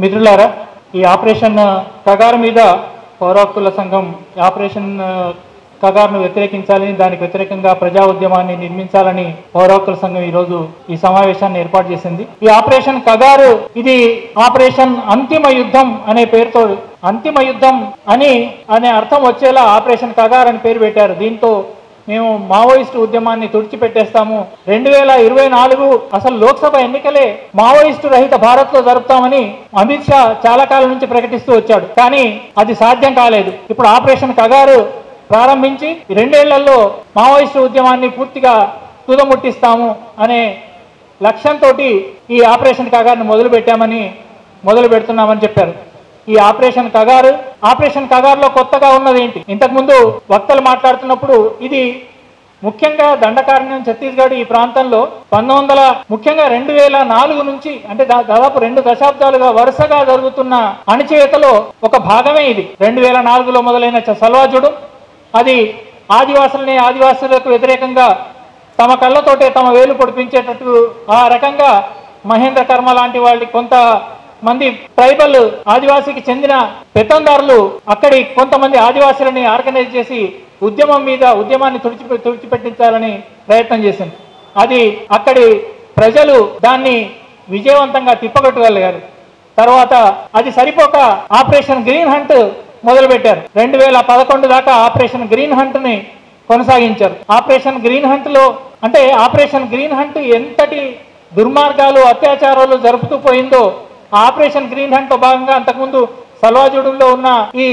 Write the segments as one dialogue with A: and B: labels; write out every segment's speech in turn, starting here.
A: మిత్రులారా, ఈ ఆపరేషన్ కగారు మీద పౌర హక్కుల సంఘం ఆపరేషన్ కగారును వ్యతిరేకించాలని, దానికి వ్యతిరేకంగా ప్రజా ఉద్యమాన్ని నిర్మించాలని పౌర హక్కుల సంఘం ఈరోజు ఈ సమావేశాన్ని ఏర్పాటు చేసింది. ఈ ఆపరేషన్ కగారు ఇది ఆపరేషన్ అంతిమ యుద్ధం అనే పేరుతో, అంతిమ యుద్ధం అనే అర్థం వచ్చేలా ఆపరేషన్ కగారు అని పేరు పెట్టారు. దీంతో మేము మావోయిస్టు ఉద్యమాన్ని తుడిచిపెట్టేస్తాము, 2024 అసలు లోక్సభ ఎన్నికలే మావోయిస్టు రహిత భారత్ లో జరుపుతామని అమిత్ షా చాలా కాలం నుంచి ప్రకటిస్తూ వచ్చాడు. కానీ అది సాధ్యం కాలేదు. ఇప్పుడు ఆపరేషన్ కగారు ప్రారంభించి 2 ఏళ్లలో మావోయిస్టు ఉద్యమాన్ని పూర్తిగా తుదముట్టిస్తాము అనే లక్ష్యంతో ఈ ఆపరేషన్ కగారును మొదలు పెడుతున్నామని చెప్పారు. ఈ ఆపరేషన్ కగారులో కొత్తగా ఉన్నది ఏంటి? ఇంతకుముందు వక్తలు మాట్లాడుతున్నప్పుడు ఇది ముఖ్యంగా దండకారణ్యం ఛత్తీస్గఢ్ ఈ ప్రాంతంలో ముఖ్యంగా 2004 నుంచి అంటే దాదాపు 2 దశాబ్దాలుగా వరుసగా జరుగుతున్న అణచివేతలో ఒక భాగమే ఇది. 2004లో మొదలైన సల్వాజుడు అది ఆదివాసులకు వ్యతిరేకంగా తమ కళ్ళతోటే తమ వేలు పొడిపించేటట్టు ఆ రకంగా మహేంద్ర కర్మ లాంటి వాళ్ళకి కొంతమంది ట్రైబల్ ఆదివాసీకి చెందిన పెత్తందారులు అక్కడి కొంతమంది ఆదివాసులని ఆర్గనైజ్ చేసి ఉద్యమాన్ని తుడిచిపెట్టించాలని ప్రయత్నం చేసింది. అది అక్కడి ప్రజలు దాన్ని విజయవంతంగా తిప్పగొట్టగలిగారు. తర్వాత అది సరిపోక ఆపరేషన్ గ్రీన్ హంట్ మొదలుపెట్టారు. 2011 దాకా ఆపరేషన్ గ్రీన్ హంట్ ని కొనసాగించారు. ఆపరేషన్ గ్రీన్ హంట్ ఎంతటి దుర్మార్గాలు అత్యాచారాలు జరుపుతూ పోయిందో ఆపరేషన్ గ్రీన్ హంట్ లో భాగంగా అంతకుముందు సల్వాజుడులో ఉన్న ఈ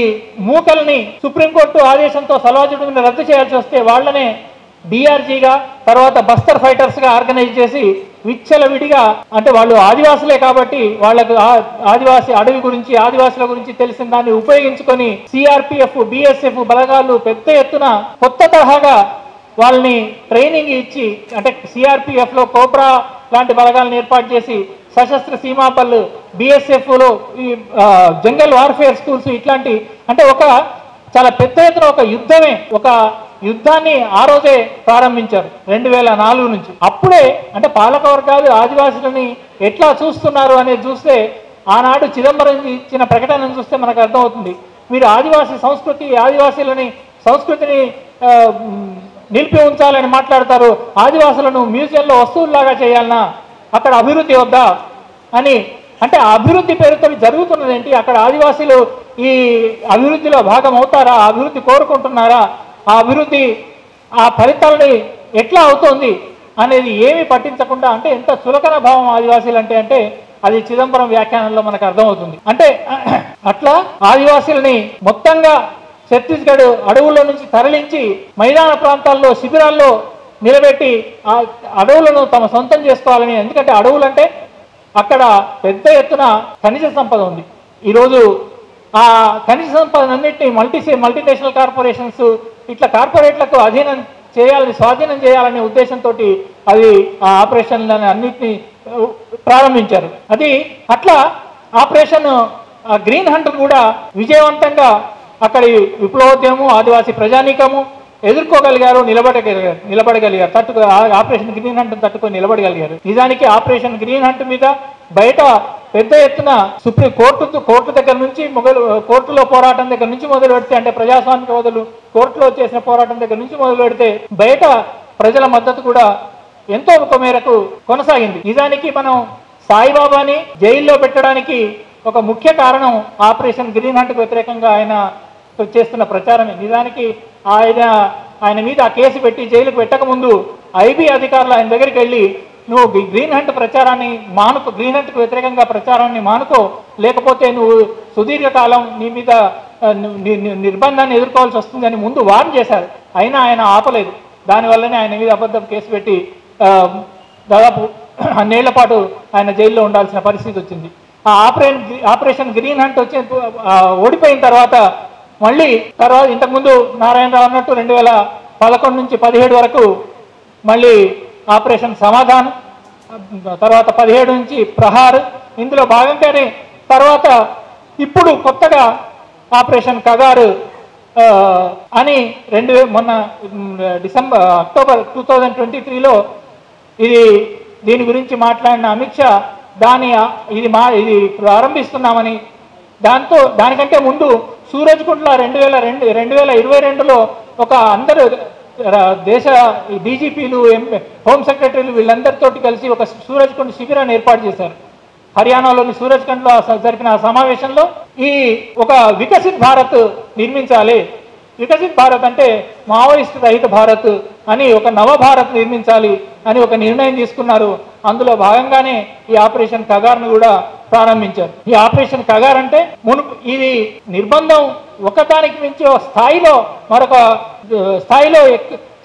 A: మూకల్ని సుప్రీంకోర్టు ఆదేశంతో సల్వాజుడుని రద్దు చేయాల్సి వస్తే వాళ్ళనే డిఆర్జీగా తర్వాత బస్తర్ ఫైటర్స్ గా ఆర్గనైజ్ చేసి విచ్చలవిడిగా, అంటే వాళ్ళు ఆదివాసులే కాబట్టి వాళ్ళకు ఆదివాసీ అడవి గురించి ఆదివాసుల గురించి తెలిసిన దాన్ని ఉపయోగించుకొని సిఆర్పిఎఫ్ బిఎస్ఎఫ్ బలగాలు పెద్ద ఎత్తున కొత్త తరహాగా వాళ్ళని ట్రైనింగ్ ఇచ్చి, అంటే సిఆర్పిఎఫ్ లో కోబ్రా లాంటి బలగాలను ఏర్పాటు చేసి సశస్త్ర సీమాపల్లు బిఎస్ఎఫ్ లో ఈ జంగల్ వార్ఫేర్ స్కూల్స్ ఇట్లాంటి, అంటే ఒక చాలా పెద్ద ఎత్తున ఒక యుద్ధాన్ని ఆ రోజే ప్రారంభించారు 2004 నుంచి. అప్పుడే అంటే పాలక వర్గాలు ఆదివాసులని ఎట్లా చూస్తున్నారు అనేది చూస్తే ఆనాడు చిదంబరం ఇచ్చిన ప్రకటనను చూస్తే మనకు అర్థమవుతుంది. మీరు ఆదివాసీలని సంస్కృతిని నిలిపి ఉంచాలని మాట్లాడతారు, ఆదివాసులను మ్యూజియంలో వస్తువుల్లాగా చేయాలన్నా, అక్కడ అభివృద్ధి వద్దా అని. అంటే ఆ అభివృద్ధి పేరుతో జరుగుతున్నది ఏంటి? అక్కడ ఆదివాసీలు ఈ అభివృద్ధిలో భాగం అవుతారా? అభివృద్ధి కోరుకుంటున్నారా? ఆ ఫలితాలని ఎట్లా అవుతోంది అనేది ఏమీ పట్టించకుండా, అంటే ఎంత చులకన భావం ఆదివాసీలు అంటే అది చిదంబరం వ్యాఖ్యానంలో మనకు అర్థమవుతుంది. అంటే అట్లా ఆదివాసీలని మొత్తంగా ఛత్తీస్గఢ్ అడవుల్లో నుంచి తరలించి మైదాన ప్రాంతాల్లో శిబిరాల్లో నిలబెట్టి ఆ అడవులను తమ సొంతం చేసుకోవాలని. ఎందుకంటే అడవులంటే అక్కడ పెద్ద ఎత్తున ఖనిజ సంపద ఉంది. ఈరోజు ఆ ఖనిజ సంపదన్నింటినీ మల్టీనేషనల్ కార్పొరేషన్స్ ఇట్లా కార్పొరేట్లకు స్వాధీనం చేయాలనే ఉద్దేశంతో అవి ఆ ఆపరేషన్లను అన్నింటినీ ప్రారంభించారు. అది అట్లా ఆపరేషన్ గ్రీన్ హంట్ కూడా విజయవంతంగా అక్కడి విప్లవోద్యమము ఆదివాసీ ప్రజానీకము ఎదుర్కోగలిగారు, నిలబడగలిగారు. ఆపరేషన్ గ్రీన్ హంట్ తట్టుకొని నిలబడగలిగారు. నిజానికి ఆపరేషన్ గ్రీన్ హంట్ మీద బయట పెద్ద ఎత్తున సుప్రీం కోర్టు దగ్గర నుంచి కోర్టులో పోరాటం దగ్గర నుంచి మొదలు పెడితే, అంటే ప్రజాస్వామిక వదులు కోర్టులో చేసిన పోరాటం దగ్గర నుంచి మొదలు పెడితే బయట ప్రజల మద్దతు కూడా ఎంతో ఒక మేరకు కొనసాగింది. నిజానికి మనం సాయిబాబాని జైల్లో పెట్టడానికి ఒక ముఖ్య కారణం ఆపరేషన్ గ్రీన్ హంట్కు వ్యతిరేకంగా ఆయన చేస్తున్న ప్రచారమే. నిజానికి ఆయన మీద ఆ కేసు పెట్టి జైలుకు పెట్టకముందు ఐబీ అధికారులు ఆయన దగ్గరికి వెళ్ళి, నువ్వు గ్రీన్ హంట్ ప్రచారాన్ని మానుకో, గ్రీన్ హంట్కు వ్యతిరేకంగా ప్రచారాన్ని మానుకో, లేకపోతే నువ్వు సుదీర్ఘకాలం నీ మీద నిర్బంధాన్ని ఎదుర్కోవాల్సి వస్తుందని ముందు వార్న్ చేశారు. అయినా ఆయన ఆపలేదు. దానివల్లనే ఆయన మీద అబద్ధం కేసు పెట్టి దాదాపు 2 ఏళ్ల పాటు ఆయన జైల్లో ఉండాల్సిన పరిస్థితి వచ్చింది. ఆ ఆపరేషన్ గ్రీన్ హంట్ ఓడిపోయిన తర్వాత ఇంతకుముందు నారాయణరావు అన్నట్టు 2011 నుంచి 17 వరకు మళ్ళీ ఆపరేషన్ సమాధానం, తర్వాత 17 నుంచి ప్రహార్, ఇందులో భాగంగానే తర్వాత ఇప్పుడు కొత్తగా ఆపరేషన్ కగారు అని మొన్న అక్టోబర్ 2023లో దీని గురించి మాట్లాడిన అమిత్ షా ఇది ప్రారంభిస్తున్నామని, దానికంటే ముందు సూరజ్కుంట్ల 2022లో ఒక అందరూ దేశ డీజీపీలు, హోమ్ సెక్రటరీలు వీళ్ళందరితోటి కలిసి ఒక సూరజ్కుంట్ శిబిరాన్ని ఏర్పాటు చేశారు. హర్యానాలోని సూరజ్కుంట్లో జరిపిన ఆ సమావేశంలో ఒక వికసిత్ భారత్ నిర్మించాలి, వికసిత్ భారత్ అంటే మావోయిస్ట్ రహిత భారత్ అని, ఒక నవ భారత్ నిర్మించాలి అని ఒక నిర్ణయం తీసుకున్నారు. అందులో భాగంగానే ఈ ఆపరేషన్ కగార్ను కూడా ప్రారంభించారు. ఈ ఆపరేషన్ కగార్ అంటే ఇది నిర్బంధం ఒకదానికి మించి స్థాయిలో మరొక స్థాయిలో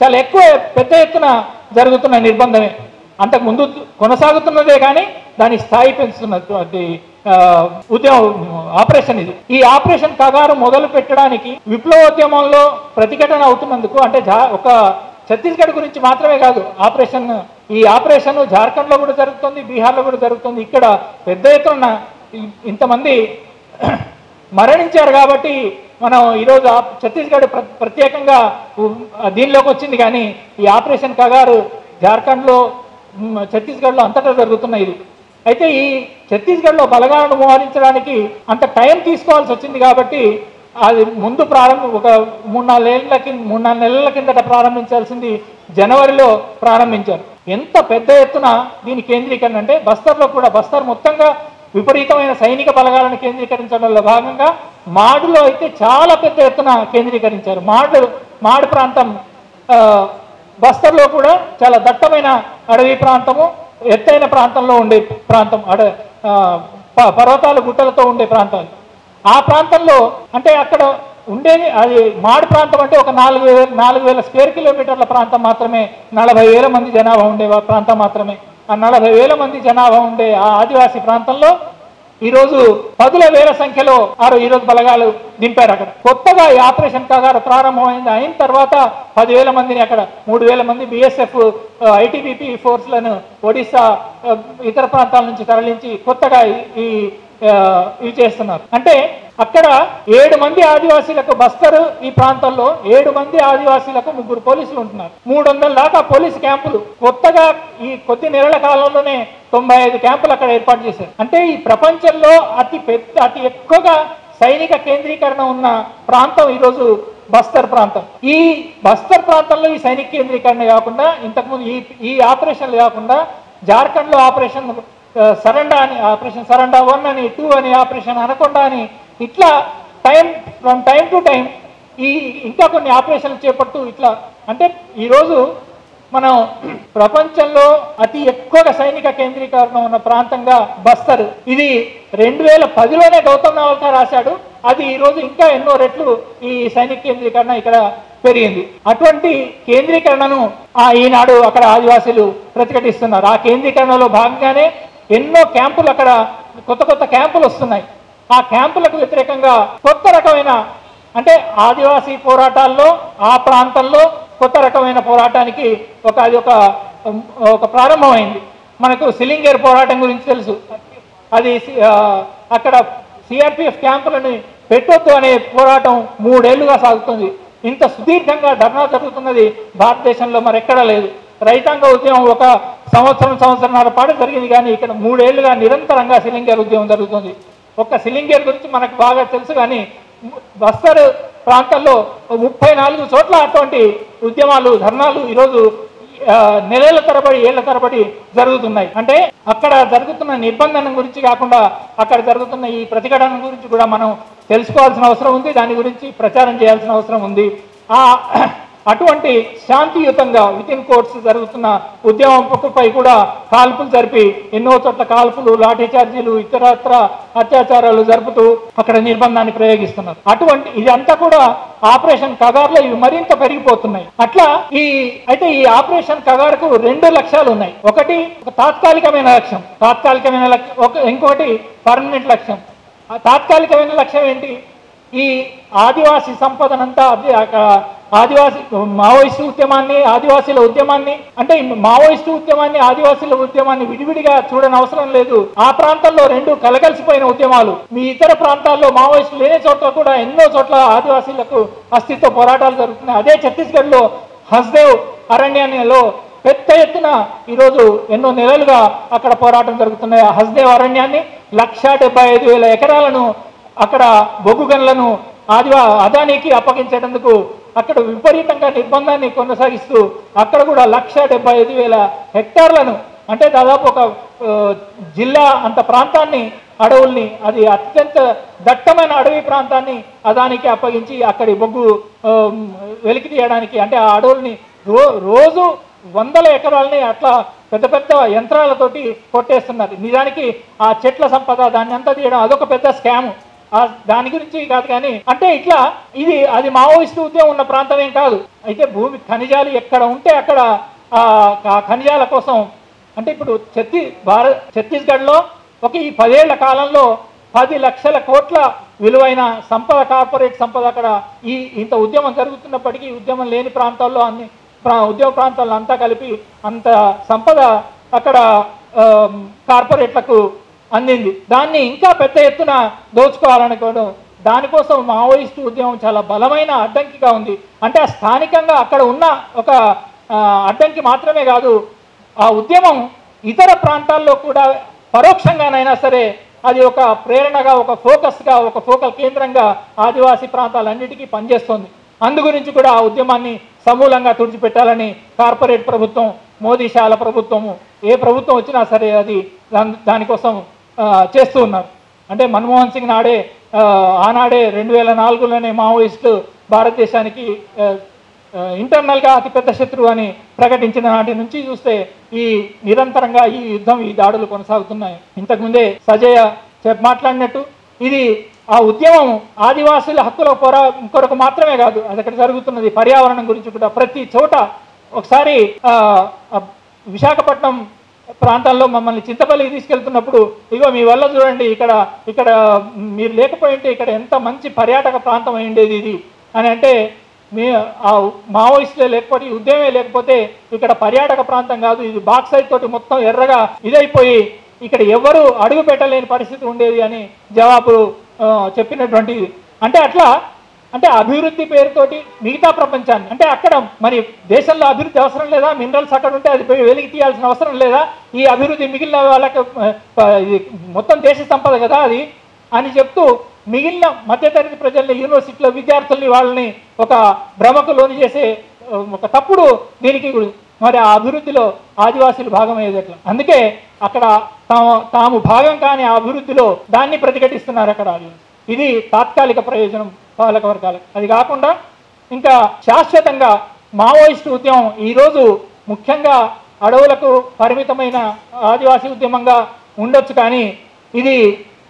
A: చాలా ఎక్కువ పెద్ద ఎత్తున జరుగుతున్న నిర్బంధమే. అంతకు ముందు కొనసాగుతున్నదే కానీ దాని స్థాయి పెంచుతున్నటువంటి ఆపరేషన్ ఇది. ఈ ఆపరేషన్ కగారు మొదలు పెట్టడానికి విప్లవోద్యమంలో ప్రతిఘటన అవుతున్నందుకు, అంటే ఒక ఛత్తీస్గఢ్ గురించి మాత్రమే కాదు ఈ ఆపరేషన్ జార్ఖండ్లో కూడా జరుగుతుంది, బీహార్లో కూడా జరుగుతుంది. ఇక్కడ పెద్ద ఎత్తున ఇంతమంది మరణించారు కాబట్టి మనం ఈరోజు ఛత్తీస్గఢ్ ప్రత్యేకంగా దీనిలోకి వచ్చింది. కానీ ఈ ఆపరేషన్ కగారు జార్ఖండ్లో, ఛత్తీస్గఢ్లో అంతటా జరుగుతున్న ఇది. అయితే ఈ ఛత్తీస్గఢ్లో బలగాలను మోహరించడానికి అంత టైం తీసుకోవాల్సి వచ్చింది కాబట్టి అది ముందు ఒక 3-4 నెలల కిందట ప్రారంభించాల్సింది జనవరిలో ప్రారంభించారు. ఎంత పెద్ద ఎత్తున దీని కేంద్రీకరణ అంటే బస్తర్ మొత్తంగా విపరీతమైన సైనిక బలగాలను కేంద్రీకరించడంలో భాగంగా మాడులో అయితే చాలా పెద్ద ఎత్తున కేంద్రీకరించారు. మాడు ప్రాంతం బస్తర్లో కూడా చాలా దట్టమైన అడవి ప్రాంతము, ఎత్తైన ప్రాంతంలో ఉండే ప్రాంతం, పర్వతాలు గుట్టలతో ఉండే ప్రాంతాలు. ఆ ప్రాంతంలో అంటే అక్కడ ఉండేది అది మాడు ప్రాంతం అంటే ఒక 4,000 స్క్వేర్ కిలోమీటర్ల ప్రాంతం మాత్రమే, 40,000 మంది జనాభా ఉండే ప్రాంతం మాత్రమే. ఆ 40,000 మంది జనాభా ఉండే ఆ ఆదివాసీ ప్రాంతంలో ఈరోజు 10,000 సంఖ్యలో ఈరోజు బలగాలు దింపారు. అక్కడ కొత్తగా ఈ ఆపరేషన్ కగారు ప్రారంభమైంది. అయిన తర్వాత 10,000 మందిని అక్కడ 3,000 మంది BSF ITBP ఫోర్స్లను ఒడిశా ఇతర ప్రాంతాల నుంచి తరలించి కొత్తగా ఇవి చేస్తున్నారు. అంటే అక్కడ 7 మంది ఆదివాసీలకు బస్తర్ ఈ ప్రాంతంలో 7 మంది ఆదివాసీలకు 3 పోలీసులు ఉంటున్నారు. 300 దాకా పోలీసు క్యాంపులు కొత్తగా ఈ కొద్ది నెలల కాలంలోనే 95 క్యాంపులు అక్కడ ఏర్పాటు చేశారు. అంటే ఈ ప్రపంచంలో అతి ఎక్కువగా సైనిక కేంద్రీకరణ ఉన్న ప్రాంతం ఈరోజు బస్తర్ ప్రాంతం. ఈ బస్తర్ ప్రాంతంలో ఈ సైనిక కేంద్రీకరణ కాకుండా ఇంతకుముందు ఈ ఆపరేషన్లు కాకుండా జార్ఖండ్లో ఆపరేషన్ సరండా 1 అని 2 అని ఆపరేషన్ అనకొండా అని ఇట్లా ఫ్రమ్ టైం టు టైం ఇంకా కొన్ని ఆపరేషన్లు చేపడుతూ ఇట్లా అంటే ఈరోజు మనం ప్రపంచంలో అతి ఎక్కువగా సైనిక కేంద్రీకరణ ఉన్న ప్రాంతంగా బస్తర్. ఇది 2010లోనే గౌతమ్ నవల్కర్ రాశాడు. అది ఈరోజు ఇంకా ఎన్నో రెట్లు ఈ సైనిక కేంద్రీకరణ ఇక్కడ పెరిగింది. అటువంటి కేంద్రీకరణను ఈనాడు అక్కడ ఆదివాసీలు ప్రతిఘటిస్తున్నారు. ఆ కేంద్రీకరణలో భాగంగానే ఎన్నో క్యాంపులు అక్కడ కొత్త క్యాంపులు వస్తున్నాయి. ఆ క్యాంపులకు వ్యతిరేకంగా కొత్త రకమైన అంటే ఆదివాసీ పోరాటాల్లో ఆ ప్రాంతంలో కొత్త రకమైన పోరాటానికి ఒక ప్రారంభమైంది. మనకు సిలింగర్ పోరాటం గురించి తెలుసు. అది అక్కడ CRPF క్యాంపులను పెట్టొద్దు అనే పోరాటం 3 ఏళ్లుగా సాగుతుంది. ఇంత సుదీర్ఘంగా ధర్నా జరుగుతున్నది భారతదేశంలో మరెక్కడా లేదు. రైతాంగ ఉద్యమం ఒక సంవత్సరంన్నర పాటు జరిగింది. కానీ ఇక్కడ 3 ఏళ్లుగా నిరంతరంగా సిలింగర్ ఉద్యమం జరుగుతుంది. ఒక్క సిలింగర్ గురించి మనకు బాగా తెలుసు. కానీ బస్తర్ ప్రాంతాల్లో 34 చోట్ల అటువంటి ఉద్యమాలు, ధర్నాలు ఈరోజు నెలల తరబడి, ఏళ్ల తరబడి జరుగుతున్నాయి. అంటే అక్కడ జరుగుతున్న నిర్బంధనం గురించి కాకుండా అక్కడ జరుగుతున్న ఈ ప్రతిఘటన గురించి కూడా మనం తెలుసుకోవాల్సిన అవసరం ఉంది. దాని గురించి ప్రచారం చేయాల్సిన అవసరం ఉంది. అటువంటి శాంతియుతంగా వితిన్ కోర్ట్స్ జరుగుతున్న ఉద్యమంపై కూడా కాల్పులు జరిపి ఎన్నో చోట్ల కాల్పులు, లాఠీ చార్జీలు, ఇతరత్ర అత్యాచారాలు జరుపుతూ అక్కడ నిర్బంధాన్ని ప్రయోగిస్తున్నారు. ఇదంతా కూడా ఆపరేషన్ కగార్లో ఇవి మరింత పెరిగిపోతున్నాయి. అట్లా అయితే ఈ ఆపరేషన్ కగార్కు 2 లక్ష్యాలు ఉన్నాయి. ఒకటి ఒక తాత్కాలికమైన లక్ష్యం, ఇంకొకటి పర్మనెంట్ లక్ష్యం. ఆ తాత్కాలికమైన లక్ష్యం ఏంటి? ఈ ఆదివాసీ సంపదనంతా ఆదివాసీ మావోయిస్టు ఉద్యమాన్ని, ఆదివాసీల ఉద్యమాన్ని అంటే మావోయిస్టు ఉద్యమాన్ని, ఆదివాసీల ఉద్యమాన్ని విడివిడిగా చూడని అవసరం లేదు. ఆ ప్రాంతంలో 2 కలగలిసిపోయిన ఉద్యమాలు. మీ ఇతర ప్రాంతాల్లో మావోయిస్టులు లేని చోట్ల కూడా ఎన్నో చోట్ల ఆదివాసీలకు అస్తిత్వ పోరాటాలు జరుగుతున్నాయి. అదే ఛత్తీస్గఢ్లో హస్దేవ్ అరణ్యంలో పెద్ద ఎత్తున ఈరోజు ఎన్నో నెలలుగా అక్కడ పోరాటం జరుగుతున్నాయి. హస్దేవ్ అరణ్యాన్ని 1,75,000 ఎకరాలను అక్కడ బొగ్గు గనులను అదానికి అప్పగించేందుకు అక్కడ విపరీతంగా నిర్బంధాన్ని కొనసాగిస్తూ అక్కడ కూడా 1,75,000 హెక్టార్లను అంటే దాదాపు ఒక జిల్లా అంత ప్రాంతాన్ని అడవుల్ని అది అత్యంత దట్టమైన అడవి ప్రాంతాన్ని అదానికి అప్పగించి అక్కడి బొగ్గు వెలికి తీయడానికి అంటే ఆ అడవుల్ని రోజు 100 ఎకరాలని అట్లా పెద్ద పెద్ద యంత్రాలతోటి కొట్టేస్తున్నారు. నిజానికి ఆ చెట్ల సంపద దాన్ని అంతా తీయడం అదొక పెద్ద స్కామ్. దాని గురించి కాదు కానీ అంటే ఇట్లా అది మావోయిస్టు ఉద్యమం ఉన్న ప్రాంతం ఏం కాదు. అయితే భూమి ఖనిజాలు ఎక్కడ ఉంటే అక్కడ ఆ ఖనిజాల కోసం అంటే ఇప్పుడు ఛత్తీస్గఢ్లో ఈ 10 ఏళ్ల కాలంలో 10 లక్షల కోట్ల విలువైన సంపద కార్పొరేట్ సంపద అక్కడ ఇంత ఉద్యమం జరుగుతున్నప్పటికీ ఉద్యమం లేని ప్రాంతాల్లో ఉద్యోగ ప్రాంతాల్లో అంతా కలిపి అంత సంపద అక్కడ కార్పొరేట్లకు అందింది. దాన్ని ఇంకా పెద్ద ఎత్తున దోచుకోవాలనుకోవడం దానికోసం మావోయిస్టు ఉద్యమం చాలా బలమైన అడ్డంకిగా ఉంది. అంటే స్థానికంగా అక్కడ ఉన్న ఒక అడ్డంకి మాత్రమే కాదు, ఆ ఉద్యమం ఇతర ప్రాంతాల్లో కూడా పరోక్షంగానైనా సరే అది ఒక ప్రేరణగా ఒక ఫోకస్గా ఒక ఫోకల్ కేంద్రంగా ఆదివాసీ ప్రాంతాలన్నిటికీ పనిచేస్తుంది. అందు గురించి కూడా ఆ ఉద్యమాన్ని సమూలంగా తుడిచిపెట్టాలని కార్పొరేట్ ప్రభుత్వం మోదీ షాల ప్రభుత్వము ఏ ప్రభుత్వం వచ్చినా సరే అది దానికోసం చేస్తూ ఉన్నారు. అంటే మన్మోహన్ సింగ్ ఆనాడే 2004లోనే మావోయిస్టులు భారతదేశానికి ఇంటర్నల్గా అతిపెద్ద శత్రువు అని ప్రకటించిన నాటి నుంచి చూస్తే నిరంతరంగా ఈ యుద్ధం ఈ దాడులు కొనసాగుతున్నాయి. ఇంతకుముందే సజయ మాట్లాడినట్టు ఇది ఆ ఉద్యమం ఆదివాసుల హక్కుల కొరకు మాత్రమే కాదు, అది అక్కడ జరుగుతున్నది పర్యావరణం గురించి కూడా. ప్రతి చోట ఒకసారి విశాఖపట్నం ప్రాంతాల్లో మమ్మల్ని చింతపల్లికి తీసుకెళ్తున్నప్పుడు ఇగో మీ వల్ల చూడండి ఇక్కడ మీరు లేకపోయింటే ఇక్కడ ఎంత మంచి పర్యాటక ప్రాంతం అయ్యిండేది ఇది అని అంటే ఆ మావోయిస్టులే లేకపోతే ఉద్యమే లేకపోతే ఇక్కడ పర్యాటక ప్రాంతం కాదు, ఇది బాక్సైట్ తోటి మొత్తం ఎర్రగా ఇదైపోయి ఇక్కడ ఎవరు అడుగు పెట్టలేని పరిస్థితి ఉండేది అని జవాబు చెప్పినటువంటిది. అంటే అభివృద్ధి పేరుతోటి మిగతా ప్రపంచాన్ని అంటే అక్కడ మరి దేశంలో అభివృద్ధి అవసరం లేదా? మినరల్స్ అక్కడ ఉంటే అది వెలికి తీయాల్సిన అవసరం లేదా? ఈ అభివృద్ధి మిగిలిన వాళ్ళకి మొత్తం దేశ సంపద కదా అది అని చెప్తూ మిగిలిన మధ్యతరగతి ప్రజల్ని యూనివర్సిటీలో విద్యార్థుల్ని వాళ్ళని ఒక భ్రమకు లోను చేసే ఒక తప్పుడు దీనికి మరి ఆ అభివృద్ధిలో ఆదివాసీలు భాగమయ్యేది ఎట్లా? అందుకే అక్కడ తాము భాగం కాని ఆ అభివృద్ధిలో దాన్ని ప్రతిఘటిస్తున్నారు అక్కడ. ఇది తాత్కాలిక ప్రయోజనం పాలక వర్గాలకు. అది కాకుండా ఇంకా శాశ్వతంగా మావోయిస్టు ఉద్యమం ఈరోజు ముఖ్యంగా అడవులకు పరిమితమైన ఆదివాసీ ఉద్యమంగా ఉండొచ్చు, కానీ ఇది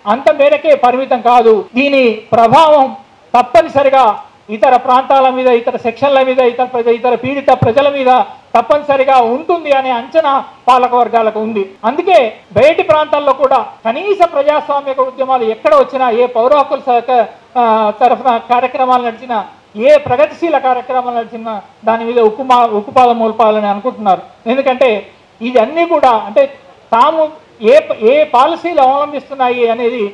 A: అంత మేరకే పరిమితం కాదు. దీని ప్రభావం తప్పనిసరిగా ఇతర ప్రాంతాల మీద, ఇతర సెక్షన్ల మీద, ఇతర పీడిత ప్రజల మీద తప్పనిసరిగా ఉంటుంది అనే అంచనా పాలక వర్గాలకు ఉంది. అందుకే బయటి ప్రాంతాల్లో కూడా కనీస ప్రజాస్వామిక ఉద్యమాలు ఎక్కడ వచ్చినా, ఏ పౌర హక్కుల తరఫున కార్యక్రమాలు నడిచినా, ఏ ప్రగతిశీల కార్యక్రమాలు నడిచినా దాని మీద ఉక్కుపాదం మోల్పాలని అనుకుంటున్నారు. ఎందుకంటే ఇవన్నీ కూడా అంటే తాము ఏ పాలసీలు అవలంబిస్తున్నాయి అనేది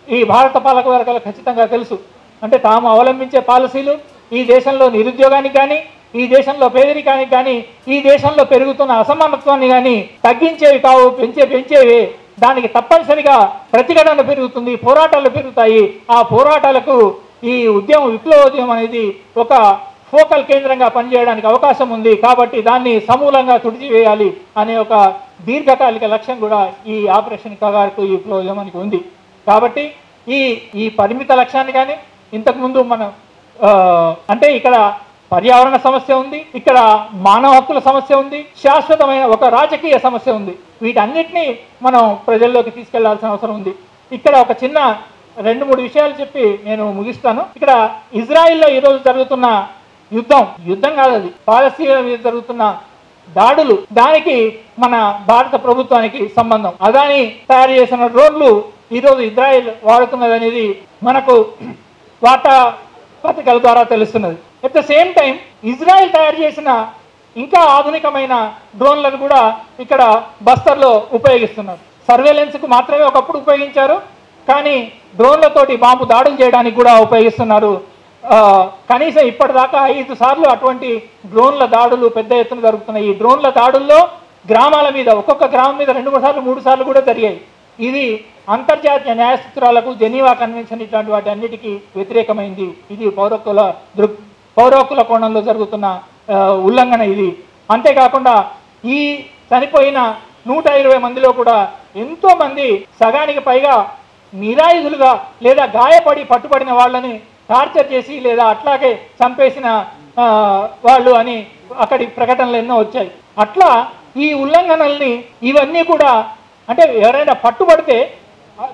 A: ఈ భారత పాలక వర్గాలకు ఖచ్చితంగా తెలుసు. అంటే తాము అవలంబించే పాలసీలు ఈ దేశంలో నిరుద్యోగానికి కానీ, ఈ దేశంలో పేదరికానికి కానీ, ఈ దేశంలో పెరుగుతున్న అసమానత్వాన్ని కానీ తగ్గించేవి కావు, పెంచేవే. దానికి తప్పనిసరిగా ప్రతిఘటన పెరుగుతుంది, పోరాటాలు పెరుగుతాయి. ఆ పోరాటాలకు ఈ విప్లవోద్యమం అనేది ఒక ఫోకల్ కేంద్రంగా పనిచేయడానికి అవకాశం ఉంది. కాబట్టి దాన్ని సమూలంగా తుడిచివేయాలి అనే ఒక దీర్ఘకాలిక లక్ష్యం కూడా ఈ ఆపరేషన్ కగార్కు ఈ విప్లవోద్యమానికి ఉంది. కాబట్టి ఈ పరిమిత లక్ష్యాన్ని కానీ ఇంతకుముందు మనం అంటే ఇక్కడ పర్యావరణ సమస్య ఉంది, ఇక్కడ మానవ హక్కుల సమస్య ఉంది, శాశ్వతమైన ఒక రాజకీయ సమస్య ఉంది. వీటన్నిటినీ మనం ప్రజల్లోకి తీసుకెళ్లాల్సిన అవసరం ఉంది. ఇక్కడ ఒక చిన్న 2-3 విషయాలు చెప్పి నేను ముగిస్తాను. ఇక్కడ ఇజ్రాయిల్లో ఈరోజు జరుగుతున్న యుద్ధం కాదు, అది పాలస్తీనా మీద జరుగుతున్న దాడులు, దానికి మన భారత ప్రభుత్వానికి సంబంధం. అదాని తయారు చేసిన డ్రోన్లు ఈరోజు ఇజ్రాయిల్ వాడుతున్నది అనేది మనకు వార్తా పత్రికల ద్వారా తెలుస్తున్నది. At the same time Israel తయారు చేసిన ఇంకా ఆధునికమైన డ్రోన్లను కూడా ఇక్కడ బస్తర్లో ఉపయోగిస్తున్నారు. సర్వేలెన్స్కు మాత్రమే ఒకప్పుడు ఉపయోగించారు, కానీ డ్రోన్లతోటి బాంబు దాడులు చేయడానికి కూడా ఉపయోగిస్తున్నారు. కనీసం ఇప్పటిదాకా 5 సార్లు అటువంటి డ్రోన్ల దాడులు పెద్ద ఎత్తున జరుగుతున్నాయి. ఈ డ్రోన్ల దాడుల్లో గ్రామాల మీద, ఒక్కొక్క గ్రామం మీద 2 సార్లు 3 సార్లు కూడా జరిగాయి. ఇది అంతర్జాతీయ న్యాయ సూత్రాలకు, జెనీవా కన్వెన్షన్ ఇట్లాంటి వాటి అన్నిటికీ వ్యతిరేకమైంది. ఇది పౌర హక్కుల కోణంలో జరుగుతున్న ఉల్లంఘన ఇది. అంతేకాకుండా ఈ చనిపోయిన 120 మందిలో కూడా ఎంతోమంది సగానికి పైగా నిరాయుధులుగా లేదా గాయపడి పట్టుబడిన వాళ్ళని టార్చర్ చేసి లేదా అట్లాగే చంపేసిన వాళ్ళు అని అక్కడి ప్రకటనలు ఎన్నో వచ్చాయి. అట్లా ఈ ఉల్లంఘనల్ని ఇవన్నీ కూడా అంటే ఎవరైనా పట్టుబడితే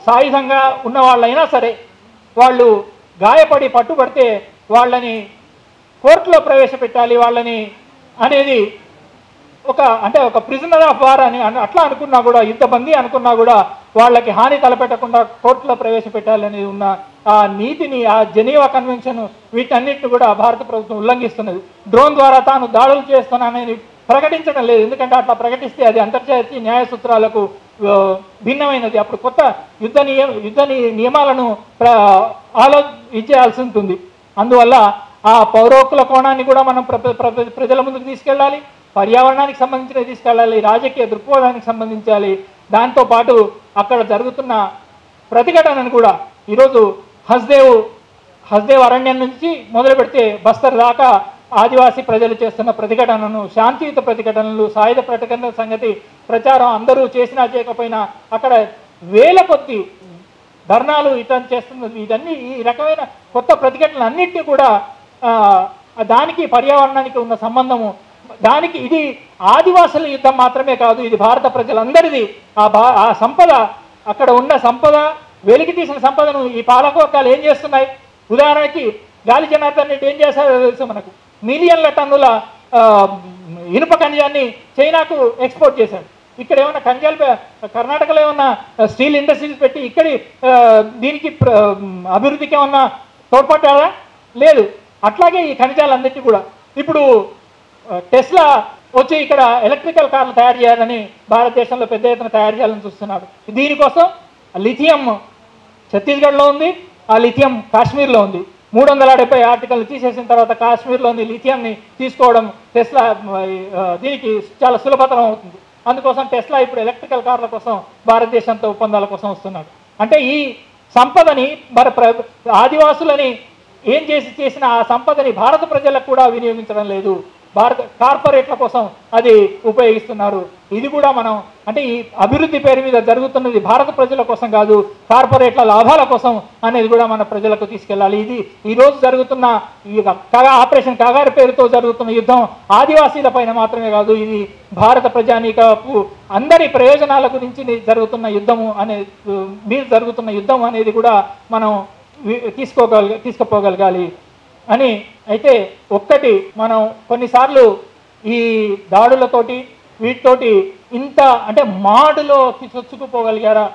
A: సాయుధంగా ఉన్న వాళ్ళైనా సరే వాళ్ళు గాయపడి పట్టుబడితే వాళ్ళని కోర్టులో ప్రవేశపెట్టాలి వాళ్ళని అనేది ఒక ప్రిజనర్ ఆఫ్ వార్ అని అట్లా అనుకున్నా కూడా, యుద్ధబందీ అనుకున్నా కూడా వాళ్ళకి హాని తలపెట్టకుండా కోర్టులో ప్రవేశపెట్టాలని ఉన్న ఆ నీతిని, ఆ జెనీవా కన్వెన్షన్ వీటన్నిటిని కూడా భారత ప్రభుత్వం ఉల్లంఘిస్తున్నది. డ్రోన్ ద్వారా తాను దాడులు చేస్తున్నానని ప్రకటించడం లేదు. ఎందుకంటే అట్లా ప్రకటిస్తే అది అంతర్జాతీయ న్యాయ సూత్రాలకు భిన్నమైనది. అప్పుడు కొత్త యుద్ధ నియమాలను ఇచ్చేయాల్సి ఉంటుంది. అందువల్ల ఆ పౌర హక్కుల కోణాన్ని కూడా మనం ప్రజల ముందుకు తీసుకెళ్ళాలి, పర్యావరణానికి సంబంధించినవి తీసుకెళ్ళాలి, రాజకీయ దృక్పథానికి సంబంధించాలి. దాంతోపాటు అక్కడ జరుగుతున్న ప్రతిఘటనను కూడా ఈరోజు హస్దేవ్ అరణ్యం నుంచి మొదలు పెడితే బస్తర్ దాకా ఆదివాసీ ప్రజలు చేస్తున్న ప్రతిఘటనను, శాంతియుత ప్రతిఘటనలు, సాయుధ ప్రతిఘటన సంగతి ప్రచారం అందరూ చేసినా చేయకపోయినా అక్కడ వేల కొద్ది ధర్నాలు ఇతను చేస్తున్నది. ఇదన్నీ ఈ రకమైన కొత్త ప్రతిఘటనలు అన్నింటినీ కూడా దానికి పర్యావరణానికి ఉన్న సంబంధము, దానికి ఇది ఆదివాసుల యుద్ధం మాత్రమే కాదు, ఇది భారత ప్రజలందరిది. ఆ సంపద, అక్కడ ఉన్న సంపద, వెలికి తీసిన సంపదను ఈ పాలకవర్గాలు ఏం చేస్తున్నాయి? ఉదాహరణకి గాలి జనార్దన్ రెడ్డి ఏం చేశారో తెలుసు మనకు. మిలియన్ల టన్నుల ఇనుప ఖనిజాన్ని చైనాకు ఎక్స్పోర్ట్ చేశాడు. ఇక్కడ ఏమన్నా ఖనిజాలు, కర్ణాటకలో ఏమన్నా స్టీల్ ఇండస్ట్రీస్ పెట్టి ఇక్కడి దీనికి అభివృద్ధికి ఏమన్నా తోడ్పడ్డారా? లేదు. అట్లాగే ఈ ఖనిజాలన్నిటి కూడా ఇప్పుడు టెస్లా వచ్చి ఇక్కడ ఎలక్ట్రికల్ కార్లు తయారు చేయాలని భారతదేశంలో పెద్ద ఎత్తున తయారు చేయాలని చూస్తున్నాడు. దీనికోసం లిథియం ఛత్తీస్గఢ్లో ఉంది, ఆ లిథియం కాశ్మీర్లో ఉంది. 370 ఆర్టికల్ తీసేసిన తర్వాత కాశ్మీర్లోని లిథియంని తీసుకోవడం టెస్లా దీనికి చాలా సులభతరం అవుతుంది. అందుకోసం టెస్లా ఇప్పుడు ఎలక్ట్రికల్ కార్ల కోసం భారతదేశంతో ఒప్పందాల కోసం వస్తున్నాడు. అంటే ఈ సంపదని ఆదివాసులని ఏం చేసిన ఆ సంపదని భారత ప్రజలకు కూడా వినియోగించడం లేదు, భారత కార్పొరేట్ల కోసం అది ఉపయోగిస్తున్నారు. ఇది కూడా మనం అంటే ఈ అభివృద్ధి పేరు మీద జరుగుతున్నది భారత ప్రజల కోసం కాదు, కార్పొరేట్ల లాభాల కోసం అనేది కూడా మన ప్రజలకు తీసుకెళ్ళాలి. ఇది ఈరోజు జరుగుతున్న ఈ ఆపరేషన్ కాగారు పేరుతో జరుగుతున్న యుద్ధం ఆదివాసీల పైన మాత్రమే కాదు, ఇది భారత ప్రజానీకపు అందరి ప్రయోజనాల గురించి జరుగుతున్న యుద్ధము జరుగుతున్న యుద్ధం అనేది కూడా మనం తీసుకుపోగలగాలి అని. అయితే ఒక్కటి మనం కొన్నిసార్లు ఈ దాడులతోటి వీటితోటి ఇంత అంటే మాడులో చొచ్చుకుపోగలిగారా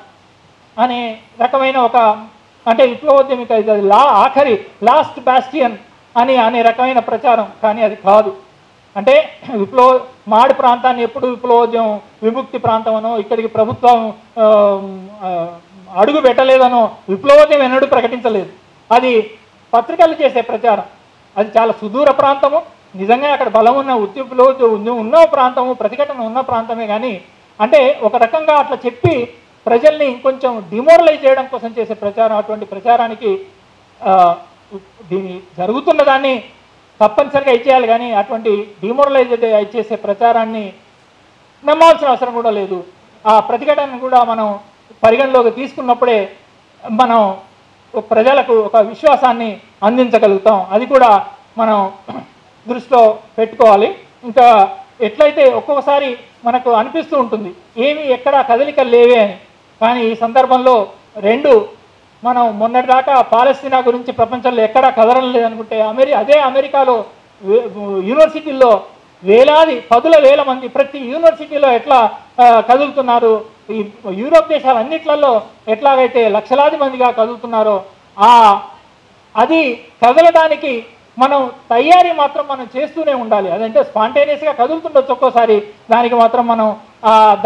A: అనే రకమైన అంటే విప్లవోద్యమిక ఆఖరి లాస్ట్ బాస్టియన్ అనే రకమైన ప్రచారం. కానీ అది కాదు. అంటే మాడు ప్రాంతాన్ని ఎప్పుడు విప్లవోద్యమం విముక్తి ప్రాంతం అనో, ఇక్కడికి ప్రభుత్వం అడుగు పెట్టలేదనో విప్లవోద్యమం ఎన్నడూ ప్రకటించలేదు. అది పత్రికలు చేసే ప్రచారం. అది చాలా సుదూర ప్రాంతము, నిజంగా అక్కడ బలం ఉన్న ఉన్న ప్రాంతము, ప్రతిఘటన ఉన్న ప్రాంతమే. కానీ అంటే ఒక రకంగా అట్లా చెప్పి ప్రజల్ని ఇంకొంచెం డిమోరలైజ్ చేయడం కోసం చేసే ప్రచారం. అటువంటి ప్రచారానికి దీని జరుగుతున్న దాన్ని తప్పనిసరిగా ఇచ్చేయాలి. కానీ అటువంటి డిమోరలైజ్ చేసే ప్రచారాన్ని నమ్మాల్సిన అవసరం కూడా లేదు. ఆ ప్రతిఘటనను కూడా మనం పరిగణలోకి తీసుకున్నప్పుడే మనం ప్రజలకు ఒక విశ్వాసాన్ని అందించగలుగుతాం. అది కూడా మనం దృష్టిలో పెట్టుకోవాలి. ఇంకా ఎట్లయితే ఒక్కొక్కసారి మనకు అనిపిస్తూ ఉంటుంది ఎక్కడ కదలికలు లేవే అని. కానీ ఈ సందర్భంలో మనం మొన్నటిదాకా పాలస్తీనా గురించి ప్రపంచంలో ఎక్కడా కదలడం లేదనుకుంటే అదే అమెరికాలో యూనివర్సిటీల్లో వేలాది 10,000 మంది ప్రతి యూనివర్సిటీలో ఎట్లా కదులుతున్నారు, ఈ యూరోప్ దేశాలన్నిట్లలో ఎట్లాగైతే లక్షలాది మందిగా కదులుతున్నారో అది కదలడానికి మనం తయారీ మాత్రం మనం చేస్తూనే ఉండాలి. అదంటే స్పాంటేనియస్గా కదులుతుండొచ్చు ఒక్కోసారి, దానికి మాత్రం మనం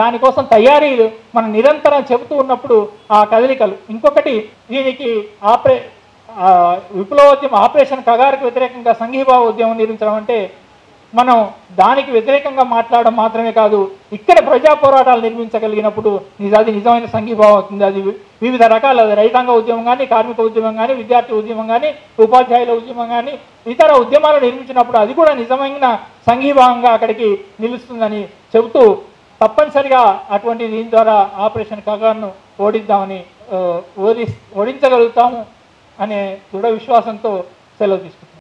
A: దానికోసం తయారీలు మనం నిరంతరం చెబుతూ ఉన్నప్పుడు ఆ కదలికలు. ఇంకొకటి దీనికి విప్లవోద్యమ ఆపరేషన్ కగారుకు వ్యతిరేకంగా సంఘీభావ ఉద్యమం నిర్మించడం అంటే మనం దానికి వ్యతిరేకంగా మాట్లాడడం మాత్రమే కాదు, ఇక్కడ ప్రజా పోరాటాలు నిర్మించగలిగినప్పుడు అది నిజమైన సంఘీభావం అవుతుంది. అది వివిధ రకాల రైతాంగ ఉద్యమం కానీ, కార్మిక ఉద్యమం కానీ, విద్యార్థి ఉద్యమం కానీ, ఉపాధ్యాయుల ఉద్యమం కానీ, ఇతర ఉద్యమాలు నిర్మించినప్పుడు అది కూడా నిజమైన సంఘీభావంగా అక్కడికి నిలుస్తుందని చెబుతూ తప్పనిసరిగా అటువంటి దీని ద్వారా ఆపరేషన్ కగారును ఓడిద్దామని ఓడించగలుగుతాము అనే దృఢ విశ్వాసంతో సెలవు తీసుకుంటాం.